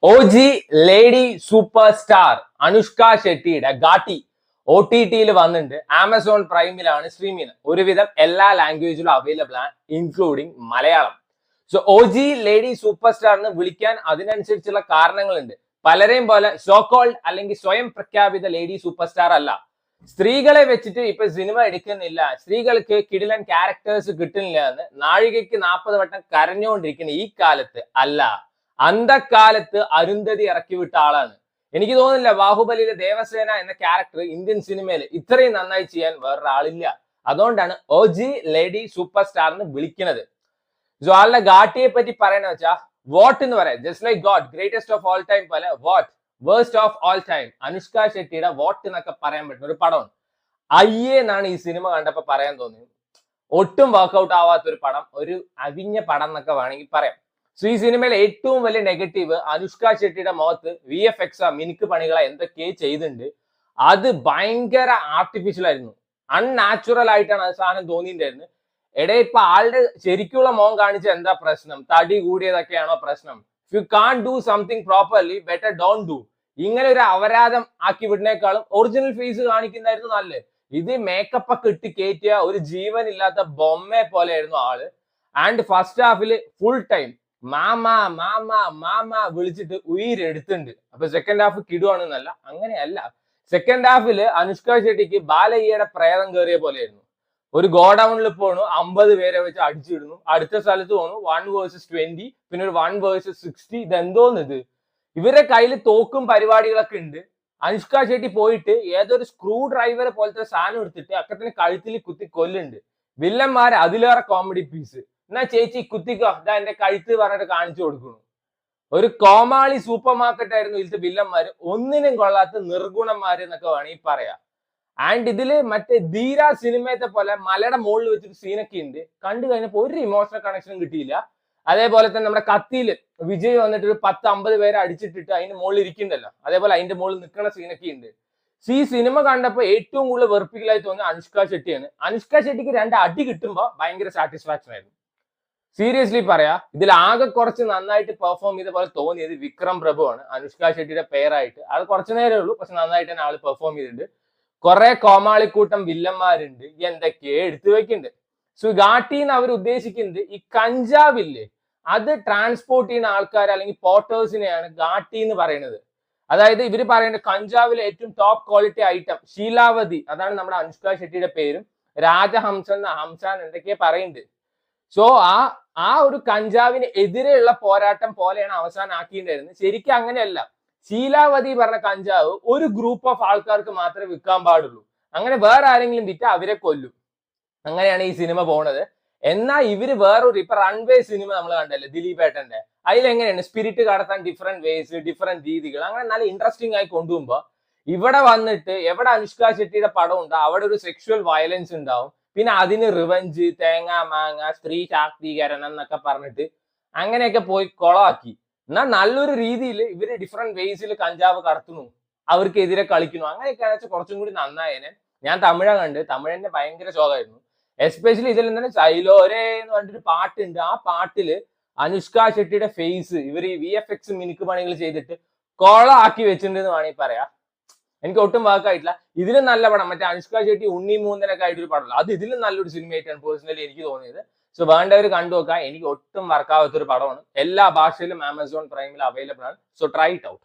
OG lady super star Anushka ഷെട്ടിയുടെ Ghati OTT വന്നിട്ടുണ്ട്. Amazon പ്രൈമിലാണ് stream ചെയ്യുന്നത്. ഒരുവിധം എല്ലാ ലാംഗ്വേജിലും അവൈലബിൾ ആണ്, including Malayalam. So OG lady super സ്റ്റാറിന് വിളിക്കാൻ അതിനനുസരിച്ചുള്ള കാരണങ്ങളുണ്ട്. പലരെയും പോലെ സോ കോൾഡ് അല്ലെങ്കിൽ സ്വയം പ്രഖ്യാപിത ലേഡി സൂപ്പർ സ്റ്റാർ അല്ല. സ്ത്രീകളെ വെച്ചിട്ട് ഇപ്പൊ സിനിമ എടുക്കുന്നില്ല, സ്ത്രീകൾക്ക് കിടിലൻ ക്യാരക്ടേഴ്സ് കിട്ടുന്നില്ല എന്ന് നാഴികയ്ക്ക് 40 വട്ടം കരഞ്ഞുകൊണ്ടിരിക്കുന്ന ഈ കാലത്ത് അല്ല, അന്തക്കാലത്ത് അരുന്ധതി ഇറക്കി വിട്ട ആളാണ്. എനിക്ക് തോന്നുന്നില്ല ബാഹുബലിയിലെ ദേവസേന എന്ന ക്യാരക്ടർ ഇന്ത്യൻ സിനിമയിൽ ഇത്രയും നന്നായി ചെയ്യാൻ വേറൊരാളില്ല. അതുകൊണ്ടാണ് OG ലേഡി സൂപ്പർ സ്റ്റാറിന് വിളിക്കുന്നത്. സോ ആളുടെ ഗാട്ടിയെ പറ്റി പറയണ വെച്ചാ വാട്ട് എന്ന് പറയാം, just like god, greatest of all time പോലെ what, worst of all time, Anushka ഷെട്ടിയുടെ വാട്ട് എന്നൊക്കെ പറയാൻ പറ്റുന്ന ഒരു പടമാണ്. അയ്യേ എന്നാണ് ഈ സിനിമ കണ്ടപ്പോ പറയാൻ തോന്നിയത്. ഒട്ടും വർക്ക്ഔട്ട് ആവാത്ത ഒരു പടം, ഒരു അവിഞ്ഞ പടം എന്നൊക്കെ വേണമെങ്കിൽ പറയാം. സോ ഈ സിനിമയിലെ ഏറ്റവും വലിയ നെഗറ്റീവ് അനുഷ്ക ഷെട്ടിയുടെ മുഖത്ത് VFX മിനുക്ക് പണികളെ എന്തൊക്കെയോ ചെയ്തിട്ടുണ്ട്. അത് ഭയങ്കര ആർട്ടിഫിഷ്യൽ ആയിരുന്നു, അൺനാച്ചുറൽ ആയിട്ടാണ് അത് സാധനം തോന്നിയിട്ടുണ്ടായിരുന്നത്. എടേ ഇപ്പൊ ആളുടെ ശരിക്കുള്ള മുഖം കാണിച്ച എന്താ പ്രശ്നം? തടി കൂടിയതൊക്കെയാണോ പ്രശ്നം? If you can do something properly better don't do. ഇങ്ങനെ ഒരു അപരാധം ആക്കി വിടുന്നേക്കാളും ഒറിജിനൽ ഫേസ് കാണിക്കുന്നതായിരുന്നു നല്ലത്. ഇത് മേക്കപ്പ് ഒക്കെ ഇട്ട് കയറ്റിയ ഒരു ജീവൻ ഇല്ലാത്ത ബൊമ്മയെ പോലെയായിരുന്നു ആള്. ആൻഡ് ഫസ്റ്റ് ഹാഫില് ഫുൾ ടൈം മാമ മാമ മാമ വിളിച്ചിട്ട് ഉയരെടുത്തുണ്ട്. അപ്പൊ സെക്കൻഡ് ഹാഫ് കിടുവാണെന്നല്ല, അങ്ങനെയല്ല. സെക്കൻഡ് ഹാഫില് അനുഷ്ക ഷെട്ടിക്ക് ബാലയ്യയുടെ പ്രേതം കയറിയ പോലെയായിരുന്നു. ഒരു ഗോഡൌണിൽ പോണു, 50 പേരെ വെച്ച് അടിച്ചിടുന്നു. അടുത്ത സ്ഥലത്ത് പോണു 1 vs 20, പിന്നെ ഒരു 1 vs 60. ഇതെന്തോന്നിത്? ഇവരുടെ കയ്യിൽ തോക്കും പരിപാടികളൊക്കെ ഉണ്ട്. അനുഷ്ക ഷെട്ടി പോയിട്ട് ഏതൊരു സ്ക്രൂ ഡ്രൈവർ പോലത്തെ സാധനം എടുത്തിട്ട് അക്കത്തിന് കഴുത്തിൽ കുത്തി കൊല്ലുണ്ട്. വില്ലന്മാര് അതിലേറെ കോമഡി പീസ്. എന്നാ ചേച്ചി കുത്തിക്കോ, ഇതാ എന്റെ കഴുത്ത് പറഞ്ഞിട്ട് കാണിച്ചു കൊടുക്കുന്നു. ഒരു കോമാളി സൂപ്പർ മാർക്കറ്റ് ആയിരുന്നു ഇതിലത്തെ വില്ലന്മാര്. ഒന്നിനും കൊള്ളാത്ത നിർഗുണന്മാര് എന്നൊക്കെ വേണമെങ്കിൽ പറയാം. ആൻഡ് ഇതില് മറ്റേ ധീര സിനിമയത്തെ പോലെ മലയുടെ മുകളിൽ വെച്ചൊരു സീനൊക്കെ ഉണ്ട്. കണ്ടു കഴിഞ്ഞപ്പോ ഒരു ഇമോഷണൽ കണക്ഷനും കിട്ടിയില്ല. അതേപോലെ തന്നെ നമ്മുടെ കത്തിയില് വിജയ് വന്നിട്ട് ഒരു 10-50 പേരെ അടിച്ചിട്ടിട്ട് അതിന്റെ മുകളിൽ ഇരിക്കുന്നുണ്ടല്ലോ, അതേപോലെ അതിന്റെ മുകളിൽ നിൽക്കുന്ന സീനൊക്കെ ഉണ്ട്. ഈ സിനിമ കണ്ടപ്പോ ഏറ്റവും കൂടുതൽ വെറുപ്പിക്കലായി തോന്നിയ അനുഷ്ക ഷെട്ടിയാണ്. അനുഷ്ക ഷെട്ടിക്ക് 2 അടി കിട്ടുമ്പോ ഭയങ്കര സാറ്റിസ്ഫാക്ഷൻ ആയിരുന്നു. സീരിയസ്ലി പറയാ, ഇതിൽ ആകെ കുറച്ച് നന്നായിട്ട് പെർഫോം ചെയ്ത പോലെ തോന്നിയത് വിക്രം പ്രഭു ആണ്, അനുഷ്ക ഷെട്ടിയുടെ പേരായിട്ട്. അത് കുറച്ചു നേരമേ ഉള്ളൂ, പക്ഷെ നന്നായിട്ട് തന്നെ ആള് പെർഫോം ചെയ്തിട്ടുണ്ട്. കുറെ കോമാളിക്കൂട്ടം വില്ലന്മാരുണ്ട്, എന്തൊക്കെയോ എടുത്തു വെക്കുന്നുണ്ട്. സോ ഗാട്ടിന്ന് അവർ ഉദ്ദേശിക്കുന്നത് ഈ കഞ്ചാവില്ലേ, അത് ട്രാൻസ്പോർട്ട് ചെയ്യുന്ന ആൾക്കാർ അല്ലെങ്കിൽ പോർട്ടേഴ്സിനെയാണ് ഗാട്ടി എന്ന് പറയുന്നത്. അതായത് ഇവര് പറയുന്നത് കഞ്ചാവിലെ ഏറ്റവും ടോപ്പ് ക്വാളിറ്റി ഐറ്റം ശീലാവതി, അതാണ് നമ്മുടെ അനുഷ്ക ഷെട്ടിയുടെ പേരും. രാജഹംസൻ ഹംസാൻ എന്തൊക്കെയാ പറയുന്നുണ്ട്. സോ ആ ഒരു കഞ്ചാവിന് എതിരെയുള്ള പോരാട്ടം പോലെയാണ് അവസാനം ആക്കിയിട്ടുണ്ടായിരുന്നത്. ശരിക്കും അങ്ങനെയല്ല. ശീലാവതി പറഞ്ഞ കഞ്ചാവ് ഒരു ഗ്രൂപ്പ് ഓഫ് ആൾക്കാർക്ക് മാത്രമേ വിൽക്കാൻ പാടുള്ളൂ. അങ്ങനെ വേറെ ആരെങ്കിലും വിറ്റാൽ അവരെ കൊല്ലും. അങ്ങനെയാണ് ഈ സിനിമ പോണത്. എന്നാൽ ഇവര് വേറൊരു ഇപ്പൊ റൺവേ സിനിമ നമ്മൾ കണ്ടല്ലേ ദിലീപ് ഏട്ടന്റെ, അതിലെങ്ങനെയാണ് സ്പിരിറ്റ് കടത്താൻ ഡിഫറെന്റ് വേസ്, ഡിഫറെന്റ് രീതികൾ, അങ്ങനെ നല്ല ഇൻട്രസ്റ്റിംഗ് ആയി കൊണ്ടുപോകുമ്പോ ഇവിടെ വന്നിട്ട് എവിടെ അനുഷ്ക ഷെട്ടിയുടെ പടം ഉണ്ടോ അവിടെ ഒരു സെക്ഷുവൽ വയലൻസ് ഉണ്ടാവും. പിന്നെ അതിന് റിവഞ്ച്, തേങ്ങ മാങ്ങ, സ്ത്രീ ശാക്തീകരണം എന്നൊക്കെ പറഞ്ഞിട്ട് അങ്ങനെയൊക്കെ പോയി കൊളാക്കി. എന്നാൽ നല്ലൊരു രീതിയിൽ ഇവര് ഡിഫറെന്റ് വേസിൽ കഞ്ചാവ് കടത്തുന്നു, അവർക്കെതിരെ കളിക്കുന്നു. അങ്ങനെയൊക്കെയാണെന്ന് വെച്ചാൽ കുറച്ചും കൂടി നന്നായേനെ. ഞാൻ തമിഴ കണ്ട്, തമിഴിന്റെ ഭയങ്കര ശോകമായിരുന്നു. എസ്പെഷ്യലി ഇതിൽ എന്താണ് ചൈലോരെ എന്ന് പറഞ്ഞിട്ടൊരു പാട്ടുണ്ട്. ആ പാട്ടില് അനുഷ്ക ഷെട്ടിയുടെ ഫേസ് ഇവർ VFX മിനുക്ക് പണികൾ ചെയ്തിട്ട് കൊളാക്കി വെച്ചിട്ടുണ്ടെന്ന് വേണമെങ്കിൽ പറയാം. എനിക്ക് ഒട്ടും വർക്കായിട്ടില്ല. ഇതിലും നല്ല പടം മറ്റേ അനുഷ്ക ഷെട്ടി ഉണ്ണി മൂന്നനൊക്കെ ആയിട്ടൊരു പടമല്ല, അത് ഇതിലും നല്ലൊരു സിനിമയായിട്ടാണ് പേഴ്സണലി എനിക്ക് തോന്നിയത്. സോ വേണ്ടവർ കണ്ടു നോക്കാം. എനിക്ക് ഒട്ടും വർക്കാവാത്തൊരു പടമാണ്. എല്ലാ ഭാഷയിലും ആമസോൺ പ്രൈമിൽ അവൈലബിൾ ആണ്. So try it out.